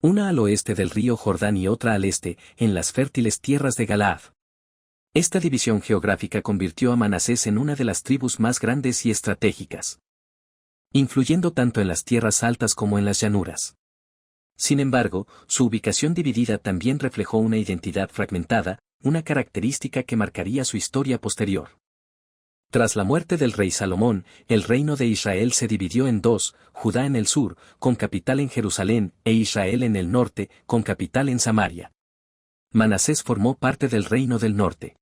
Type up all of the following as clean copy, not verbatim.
una al oeste del río Jordán y otra al este, en las fértiles tierras de Galaad. Esta división geográfica convirtió a Manasés en una de las tribus más grandes y estratégicas, influyendo tanto en las tierras altas como en las llanuras. Sin embargo, su ubicación dividida también reflejó una identidad fragmentada, una característica que marcaría su historia posterior. Tras la muerte del rey Salomón, el reino de Israel se dividió en dos: Judá en el sur, con capital en Jerusalén, e Israel en el norte, con capital en Samaria. Manasés formó parte del reino del norte,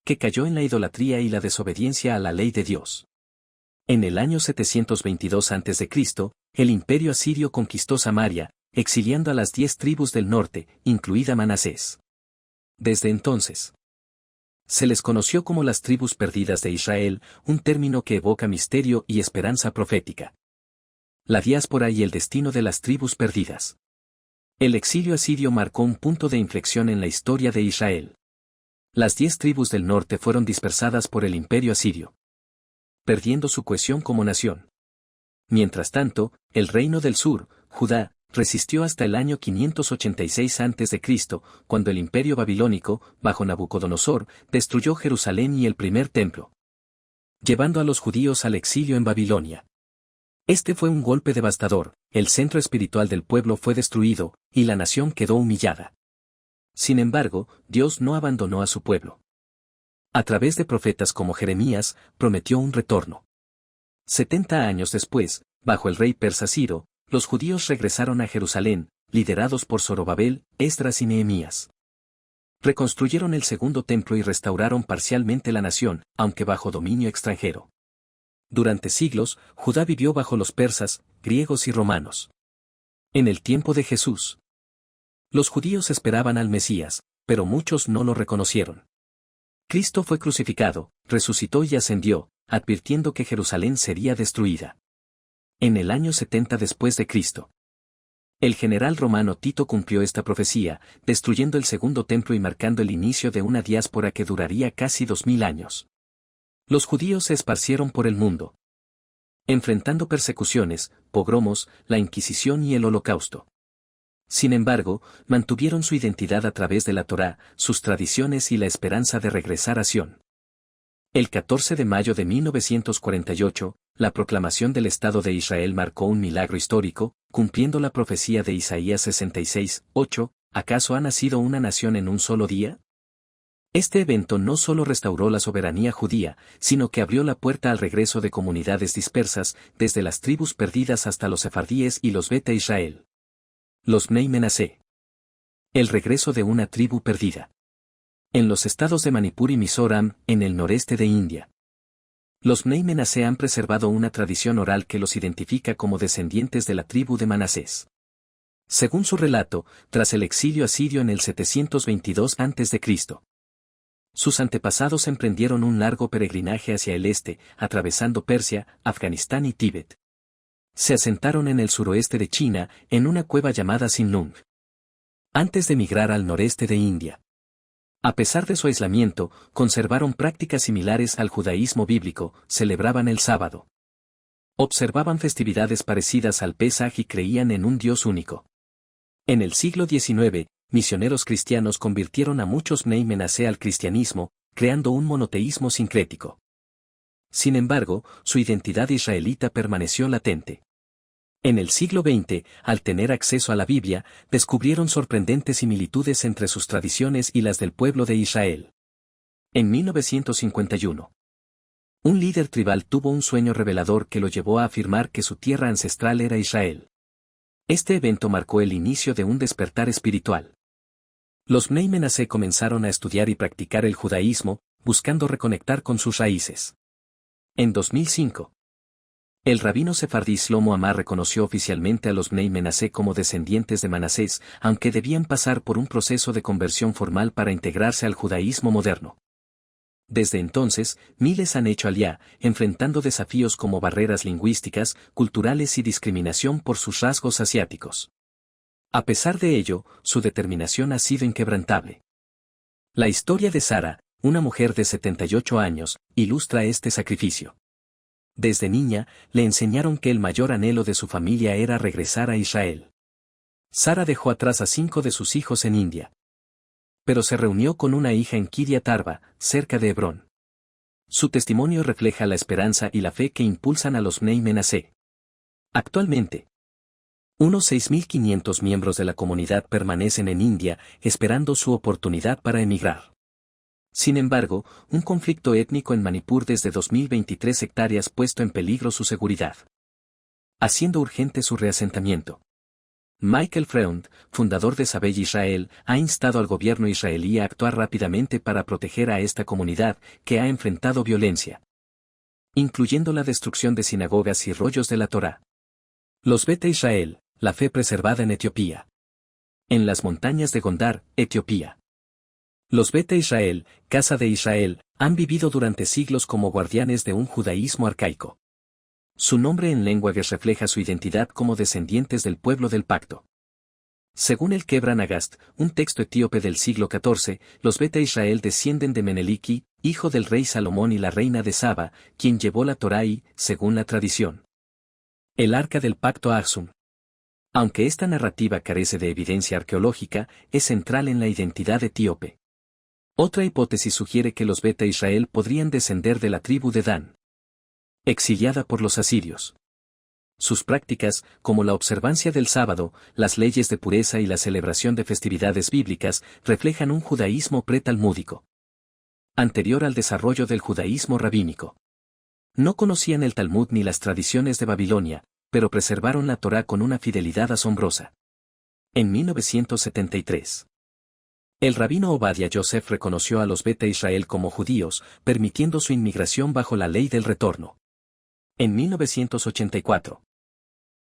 que cayó en la idolatría y la desobediencia a la ley de Dios. En el año 722 a.C., el imperio asirio conquistó Samaria, exiliando a las 10 tribus del norte, incluida Manasés. Desde entonces, se les conoció como las tribus perdidas de Israel, un término que evoca misterio y esperanza profética. La diáspora y el destino de las tribus perdidas. El exilio asirio marcó un punto de inflexión en la historia de Israel. Las 10 tribus del norte fueron dispersadas por el imperio asirio, perdiendo su cohesión como nación. Mientras tanto, el reino del sur, Judá, resistió hasta el año 586 a.C., cuando el imperio babilónico, bajo Nabucodonosor, destruyó Jerusalén y el primer templo, llevando a los judíos al exilio en Babilonia. Este fue un golpe devastador, el centro espiritual del pueblo fue destruido, y la nación quedó humillada. Sin embargo, Dios no abandonó a su pueblo. A través de profetas como Jeremías, prometió un retorno. 70 años después, bajo el rey persa Ciro, los judíos regresaron a Jerusalén, liderados por Zorobabel, Esdras y Nehemías. Reconstruyeron el segundo templo y restauraron parcialmente la nación, aunque bajo dominio extranjero. Durante siglos, Judá vivió bajo los persas, griegos y romanos. En el tiempo de Jesús, los judíos esperaban al Mesías, pero muchos no lo reconocieron. Cristo fue crucificado, resucitó y ascendió, advirtiendo que Jerusalén sería destruida. En el año 70 después de Cristo, el general romano Tito cumplió esta profecía, destruyendo el segundo templo y marcando el inicio de una diáspora que duraría casi 2000 años. Los judíos se esparcieron por el mundo, enfrentando persecuciones, pogromos, la Inquisición y el Holocausto. Sin embargo, mantuvieron su identidad a través de la Torá, sus tradiciones y la esperanza de regresar a Sión. El 14 de mayo de 1948, la proclamación del Estado de Israel marcó un milagro histórico, cumpliendo la profecía de Isaías 66:8, ¿acaso ha nacido una nación en un solo día? Este evento no solo restauró la soberanía judía, sino que abrió la puerta al regreso de comunidades dispersas, desde las tribus perdidas hasta los sefardíes y los Beta Israel. Los Bnei Menasé. El regreso de una tribu perdida. En los estados de Manipur y Mizoram, en el noreste de India. Los Bnei Menasé han preservado una tradición oral que los identifica como descendientes de la tribu de Manasés. Según su relato, tras el exilio asirio en el 722 a.C., sus antepasados emprendieron un largo peregrinaje hacia el este, atravesando Persia, Afganistán y Tíbet. Se asentaron en el suroeste de China, en una cueva llamada Sinlung, antes de migrar al noreste de India. A pesar de su aislamiento, conservaron prácticas similares al judaísmo bíblico, celebraban el sábado. Observaban festividades parecidas al Pesaj y creían en un Dios único. En el siglo XIX, misioneros cristianos convirtieron a muchos Bnei Menasé al cristianismo, creando un monoteísmo sincrético. Sin embargo, su identidad israelita permaneció latente. En el siglo XX, al tener acceso a la Biblia, descubrieron sorprendentes similitudes entre sus tradiciones y las del pueblo de Israel. En 1951, un líder tribal tuvo un sueño revelador que lo llevó a afirmar que su tierra ancestral era Israel. Este evento marcó el inicio de un despertar espiritual. Los Bnei Menasé comenzaron a estudiar y practicar el judaísmo, buscando reconectar con sus raíces. En 2005, el rabino sefardí Shlomo Amar reconoció oficialmente a los Bnei Menasé como descendientes de Manasés, aunque debían pasar por un proceso de conversión formal para integrarse al judaísmo moderno. Desde entonces, miles han hecho aliyá, enfrentando desafíos como barreras lingüísticas, culturales y discriminación por sus rasgos asiáticos. A pesar de ello, su determinación ha sido inquebrantable. La historia de Sara, una mujer de 78 años, ilustra este sacrificio. Desde niña, le enseñaron que el mayor anhelo de su familia era regresar a Israel. Sara dejó atrás a 5 de sus hijos en India. Pero se reunió con una hija en Kiryat Arba, cerca de Hebrón. Su testimonio refleja la esperanza y la fe que impulsan a los Bnei Menasé. Actualmente, unos 6.500 miembros de la comunidad permanecen en India, esperando su oportunidad para emigrar. Sin embargo, un conflicto étnico en Manipur desde 2023 hectáreas puesto en peligro su seguridad, haciendo urgente su reasentamiento. Michael Freund, fundador de Savey Israel, ha instado al gobierno israelí a actuar rápidamente para proteger a esta comunidad, que ha enfrentado violencia, incluyendo la destrucción de sinagogas y rollos de la Torá. Los Beta Israel, la fe preservada en Etiopía. En las montañas de Gondar, Etiopía. Los Beta Israel, casa de Israel, han vivido durante siglos como guardianes de un judaísmo arcaico. Su nombre en lengua guesh refleja su identidad como descendientes del pueblo del pacto. Según el Kebra Nagast, un texto etíope del siglo XIV, los Beta Israel descienden de Meneliki, hijo del rey Salomón y la reina de Saba, quien llevó la Torá y, según la tradición, el arca del pacto a Aksum. Aunque esta narrativa carece de evidencia arqueológica, es central en la identidad etíope. Otra hipótesis sugiere que los Beta Israel podrían descender de la tribu de Dan, exiliada por los asirios. Sus prácticas, como la observancia del sábado, las leyes de pureza y la celebración de festividades bíblicas, reflejan un judaísmo pretalmúdico, anterior al desarrollo del judaísmo rabínico. No conocían el Talmud ni las tradiciones de Babilonia, pero preservaron la Torá con una fidelidad asombrosa. En 1973, el rabino Obadia Yosef reconoció a los Beta Israel como judíos, permitiendo su inmigración bajo la ley del retorno. En 1984,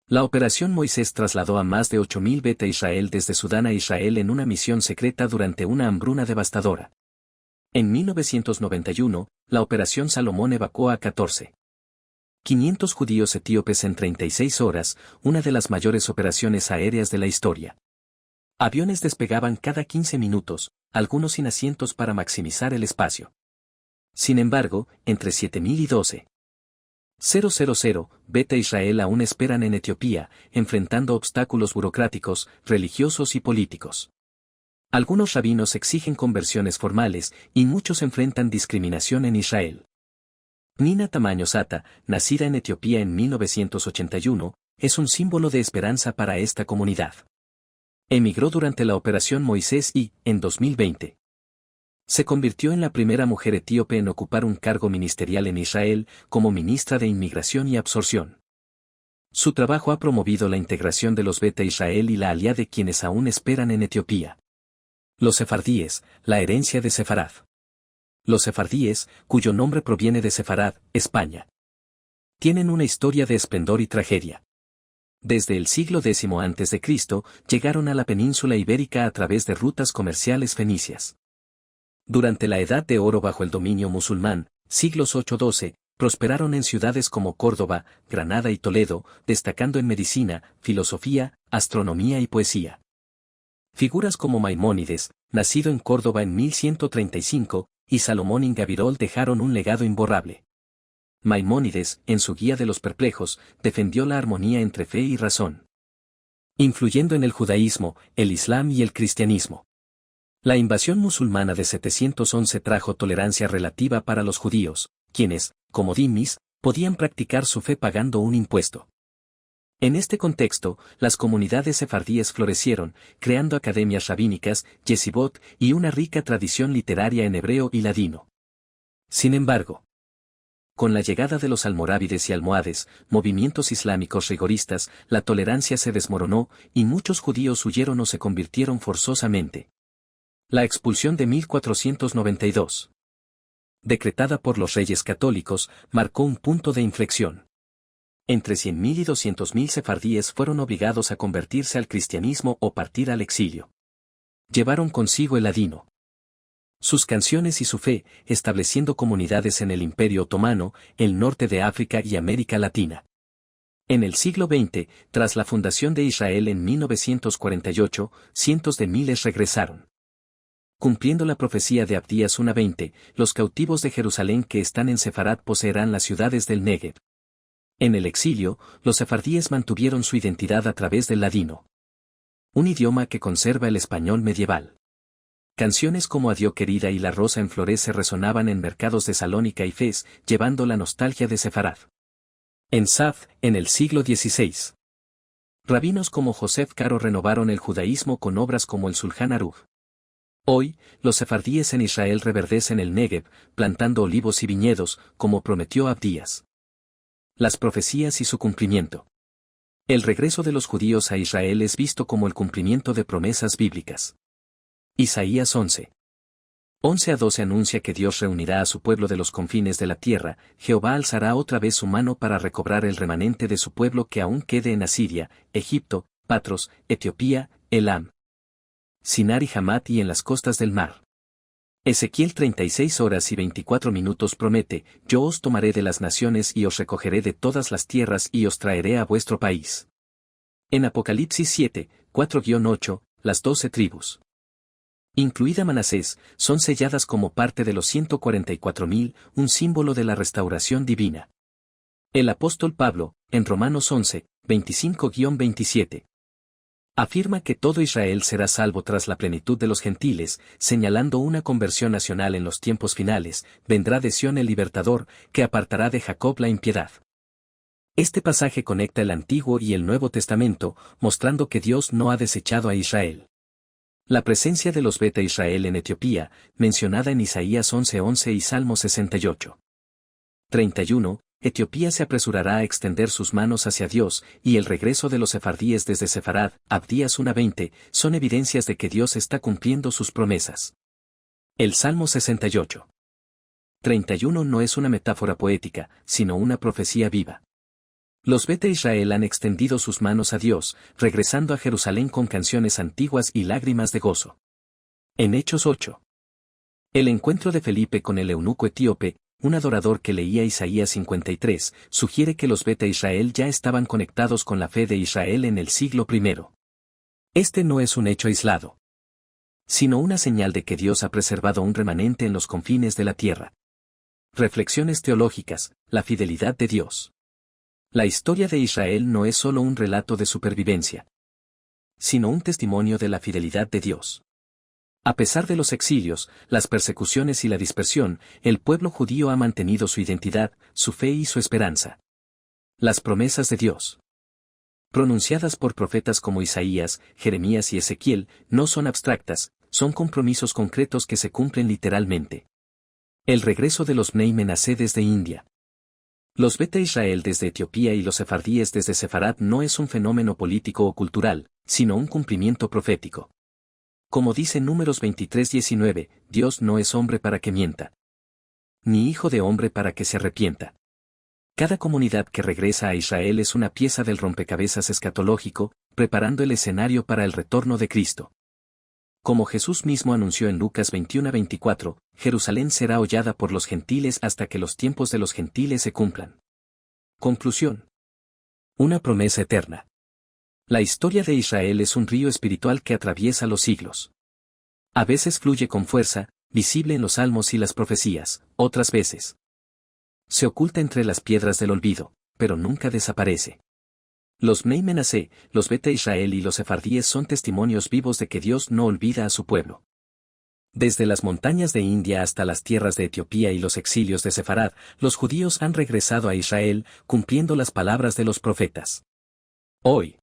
la Operación Moisés trasladó a más de 8.000 Beta Israel desde Sudán a Israel en una misión secreta durante una hambruna devastadora. En 1991, la Operación Salomón evacuó a 14.500 judíos etíopes en 36 horas, una de las mayores operaciones aéreas de la historia. Aviones despegaban cada 15 minutos, algunos sin asientos para maximizar el espacio. Sin embargo, entre 7.000 y 12.000 Beta Israel aún esperan en Etiopía, enfrentando obstáculos burocráticos, religiosos y políticos. Algunos rabinos exigen conversiones formales, y muchos enfrentan discriminación en Israel. Nina Tamaño Sata, nacida en Etiopía en 1981, es un símbolo de esperanza para esta comunidad. Emigró durante la Operación Moisés y, en 2020, se convirtió en la primera mujer etíope en ocupar un cargo ministerial en Israel, como ministra de Inmigración y Absorción. Su trabajo ha promovido la integración de los Beta Israel y la alía de quienes aún esperan en Etiopía. Los sefardíes, la herencia de Sefarad. Los sefardíes, cuyo nombre proviene de Sefarad, España, tienen una historia de esplendor y tragedia. Desde el siglo X a.C., llegaron a la península ibérica a través de rutas comerciales fenicias. Durante la Edad de Oro bajo el dominio musulmán, siglos 8-12, prosperaron en ciudades como Córdoba, Granada y Toledo, destacando en medicina, filosofía, astronomía y poesía. Figuras como Maimónides, nacido en Córdoba en 1135, y Salomón Ingabirol dejaron un legado imborrable. Maimónides, en su Guía de los Perplejos, defendió la armonía entre fe y razón, influyendo en el judaísmo, el islam y el cristianismo. La invasión musulmana de 711 trajo tolerancia relativa para los judíos, quienes, como dhimmis, podían practicar su fe pagando un impuesto. En este contexto, las comunidades sefardíes florecieron, creando academias rabínicas, yeshivot, y una rica tradición literaria en hebreo y ladino. Sin embargo, con la llegada de los almorávides y almohades, movimientos islámicos rigoristas, la tolerancia se desmoronó, y muchos judíos huyeron o se convirtieron forzosamente. La expulsión de 1492, decretada por los reyes católicos, marcó un punto de inflexión. Entre 100.000 y 200.000 sefardíes fueron obligados a convertirse al cristianismo o partir al exilio. Llevaron consigo el ladino, sus canciones y su fe, estableciendo comunidades en el Imperio Otomano, el norte de África y América Latina. En el siglo XX, tras la fundación de Israel en 1948, cientos de miles regresaron. Cumpliendo la profecía de Abdías 1:20, los cautivos de Jerusalén que están en Sefarad poseerán las ciudades del Negev. En el exilio, los sefardíes mantuvieron su identidad a través del ladino. Un idioma que conserva el español medieval. Canciones como Adiós querida y La rosa en florece resonaban en mercados de Salónica y Fez, llevando la nostalgia de Sefarad. En Saf, en el siglo XVI. Rabinos como Joseph Caro renovaron el judaísmo con obras como el Sulhan Aruj. Hoy, los sefardíes en Israel reverdecen el Negev, plantando olivos y viñedos, como prometió Abdías. Las profecías y su cumplimiento. El regreso de los judíos a Israel es visto como el cumplimiento de promesas bíblicas. Isaías 11. 11-12 anuncia que Dios reunirá a su pueblo de los confines de la tierra, Jehová alzará otra vez su mano para recobrar el remanente de su pueblo que aún quede en Asiria, Egipto, Patros, Etiopía, Elam, Sinar y Hamat y en las costas del mar. Ezequiel 36:24 promete, yo os tomaré de las naciones y os recogeré de todas las tierras y os traeré a vuestro país. En Apocalipsis 7, 4-8, las 12 tribus, incluida Manasés, son selladas como parte de los 144.000, un símbolo de la restauración divina. El apóstol Pablo, en Romanos 11, 25-27, afirma que todo Israel será salvo tras la plenitud de los gentiles, señalando una conversión nacional en los tiempos finales, vendrá de Sión el libertador, que apartará de Jacob la impiedad. Este pasaje conecta el Antiguo y el Nuevo Testamento, mostrando que Dios no ha desechado a Israel. La presencia de los Beta Israel en Etiopía, mencionada en Isaías 11:11 y Salmo 68. 31, Etiopía se apresurará a extender sus manos hacia Dios, y el regreso de los sefardíes desde Sefarad, Abdías 1:20, son evidencias de que Dios está cumpliendo sus promesas. El Salmo 68. 31 no es una metáfora poética, sino una profecía viva. Los Beta Israel han extendido sus manos a Dios, regresando a Jerusalén con canciones antiguas y lágrimas de gozo. En Hechos 8. El encuentro de Felipe con el eunuco etíope, un adorador que leía Isaías 53, sugiere que los Beta Israel ya estaban conectados con la fe de Israel en el siglo I. Este no es un hecho aislado, sino una señal de que Dios ha preservado un remanente en los confines de la tierra. Reflexiones teológicas, la fidelidad de Dios. La historia de Israel no es solo un relato de supervivencia, sino un testimonio de la fidelidad de Dios. A pesar de los exilios, las persecuciones y la dispersión, el pueblo judío ha mantenido su identidad, su fe y su esperanza. Las promesas de Dios, pronunciadas por profetas como Isaías, Jeremías y Ezequiel, no son abstractas, son compromisos concretos que se cumplen literalmente. El regreso de los Bnei Menasé desde India. Los Beta Israel desde Etiopía y los sefardíes desde Sefarad no es un fenómeno político o cultural, sino un cumplimiento profético. Como dice Números 23:19, Dios no es hombre para que mienta, ni hijo de hombre para que se arrepienta. Cada comunidad que regresa a Israel es una pieza del rompecabezas escatológico, preparando el escenario para el retorno de Cristo. Como Jesús mismo anunció en Lucas 21:24, Jerusalén será hollada por los gentiles hasta que los tiempos de los gentiles se cumplan. Conclusión. Una promesa eterna. La historia de Israel es un río espiritual que atraviesa los siglos. A veces fluye con fuerza, visible en los salmos y las profecías, otras veces se oculta entre las piedras del olvido, pero nunca desaparece. Los Bnei Menasé, los Beta Israel y los sefardíes son testimonios vivos de que Dios no olvida a su pueblo. Desde las montañas de India hasta las tierras de Etiopía y los exilios de Sefarad, los judíos han regresado a Israel, cumpliendo las palabras de los profetas. Hoy,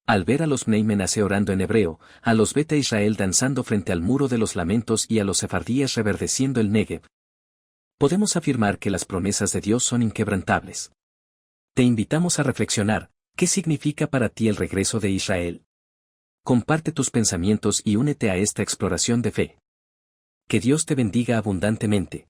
al ver a los Bnei Menasé orando en hebreo, a los Beta Israel danzando frente al muro de los lamentos y a los sefardíes reverdeciendo el Negev, podemos afirmar que las promesas de Dios son inquebrantables. Te invitamos a reflexionar. ¿Qué significa para ti el regreso de Israel? Comparte tus pensamientos y únete a esta exploración de fe. Que Dios te bendiga abundantemente.